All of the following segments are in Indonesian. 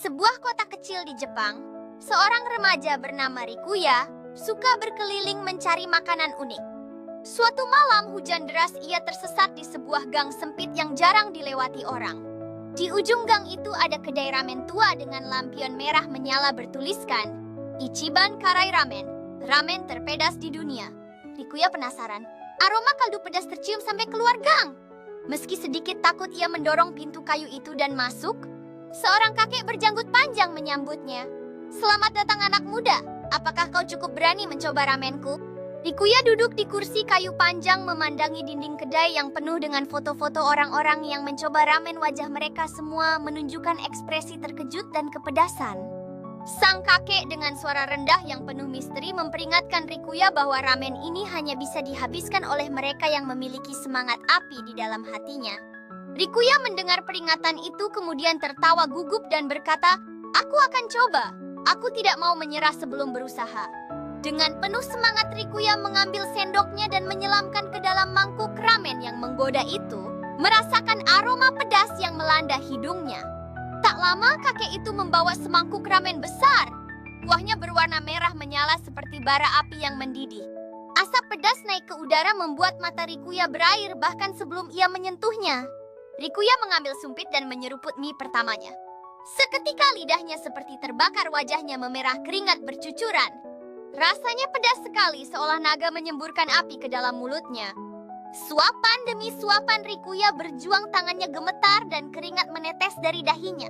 sebuah kota kecil di Jepang, seorang remaja bernama Rikuya suka berkeliling mencari makanan unik. Suatu malam hujan deras, ia tersesat di sebuah gang sempit yang jarang dilewati orang. Di ujung gang itu ada kedai ramen tua dengan lampion merah menyala bertuliskan, Ichiban Karai Ramen, ramen terpedas di dunia. Rikuya penasaran, aroma kaldu pedas tercium sampai keluar gang. Meski sedikit takut, ia mendorong pintu kayu itu dan masuk. Seorang kakek berjanggut panjang menyambutnya. Selamat datang anak muda, apakah kau cukup berani mencoba ramenku? Rikuya duduk di kursi kayu panjang memandangi dinding kedai yang penuh dengan foto-foto orang-orang yang mencoba ramen. Wajah mereka semua menunjukkan ekspresi terkejut dan kepedasan. Sang kakek dengan suara rendah yang penuh misteri memperingatkan Rikuya bahwa ramen ini hanya bisa dihabiskan oleh mereka yang memiliki semangat api di dalam hatinya. Rikuya mendengar peringatan itu kemudian tertawa gugup dan berkata, "Aku akan coba. Aku tidak mau menyerah sebelum berusaha." Dengan penuh semangat Rikuya mengambil sendoknya dan menyelamkan ke dalam mangkuk ramen yang menggoda itu, merasakan aroma pedas yang melanda hidungnya. Tak lama kakek itu membawa semangkuk ramen besar. Kuahnya berwarna merah menyala seperti bara api yang mendidih. Asap pedas naik ke udara membuat mata Rikuya berair bahkan sebelum ia menyentuhnya. Rikuya mengambil sumpit dan menyeruput mie pertamanya. Seketika lidahnya seperti terbakar, wajahnya memerah, keringat bercucuran. Rasanya pedas sekali, seolah naga menyemburkan api ke dalam mulutnya. Suapan demi suapan Rikuya berjuang, tangannya gemetar dan keringat menetes dari dahinya.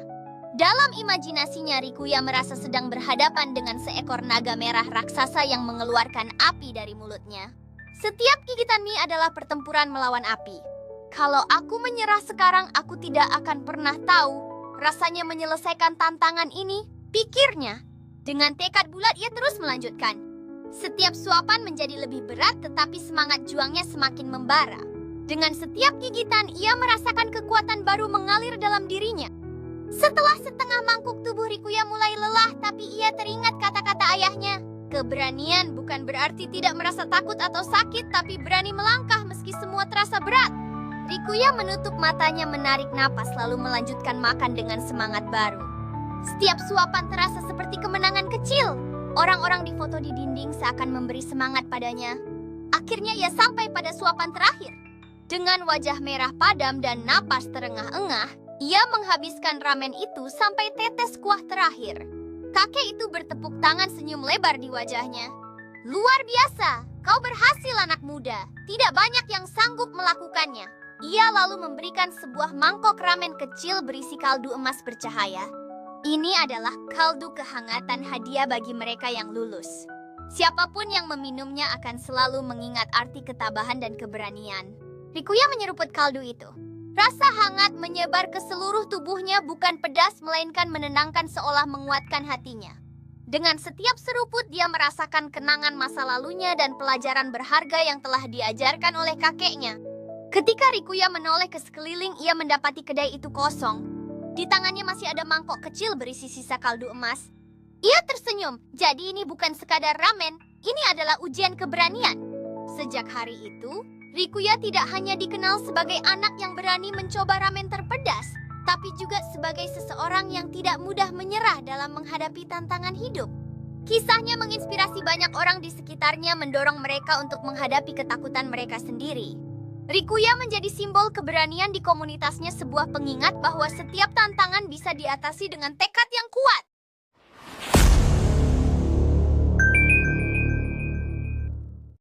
Dalam imajinasinya Rikuya merasa sedang berhadapan dengan seekor naga merah raksasa yang mengeluarkan api dari mulutnya. Setiap gigitan mie adalah pertempuran melawan api. Kalau aku menyerah sekarang, aku tidak akan pernah tahu rasanya menyelesaikan tantangan ini, pikirnya. Dengan tekad bulat ia terus melanjutkan. Setiap suapan menjadi lebih berat, tetapi semangat juangnya semakin membara. Dengan setiap gigitan ia merasakan kekuatan baru mengalir dalam dirinya. Setelah setengah mangkuk, tubuh Rikuya mulai lelah, tapi ia teringat kata-kata ayahnya. Keberanian bukan berarti tidak merasa takut atau sakit, tapi berani melangkah meski semua terasa berat. Rikuya menutup matanya, menarik napas, lalu melanjutkan makan dengan semangat baru. Setiap suapan terasa seperti kemenangan kecil. Orang-orang di foto di dinding seakan memberi semangat padanya. Akhirnya ia sampai pada suapan terakhir. Dengan wajah merah padam dan napas terengah-engah, ia menghabiskan ramen itu sampai tetes kuah terakhir. Kakek itu bertepuk tangan, senyum lebar di wajahnya. "Luar biasa, kau berhasil anak muda. Tidak banyak yang sanggup melakukannya." Ia lalu memberikan sebuah mangkok ramen kecil berisi kaldu emas bercahaya. Ini adalah kaldu kehangatan, hadiah bagi mereka yang lulus. Siapapun yang meminumnya akan selalu mengingat arti ketabahan dan keberanian. Rikuya menyeruput kaldu itu. Rasa hangat menyebar ke seluruh tubuhnya, bukan pedas melainkan menenangkan, seolah menguatkan hatinya. Dengan setiap seruput dia merasakan kenangan masa lalunya dan pelajaran berharga yang telah diajarkan oleh kakeknya. Ketika Rikuya menoleh ke sekeliling, ia mendapati kedai itu kosong. Di tangannya masih ada mangkok kecil berisi sisa kaldu emas. Ia tersenyum, jadi ini bukan sekadar ramen, ini adalah ujian keberanian. Sejak hari itu, Rikuya tidak hanya dikenal sebagai anak yang berani mencoba ramen terpedas, tapi juga sebagai seseorang yang tidak mudah menyerah dalam menghadapi tantangan hidup. Kisahnya menginspirasi banyak orang di sekitarnya, mendorong mereka untuk menghadapi ketakutan mereka sendiri. Rikuya menjadi simbol keberanian di komunitasnya, sebuah pengingat bahwa setiap tantangan bisa diatasi dengan tekad yang kuat.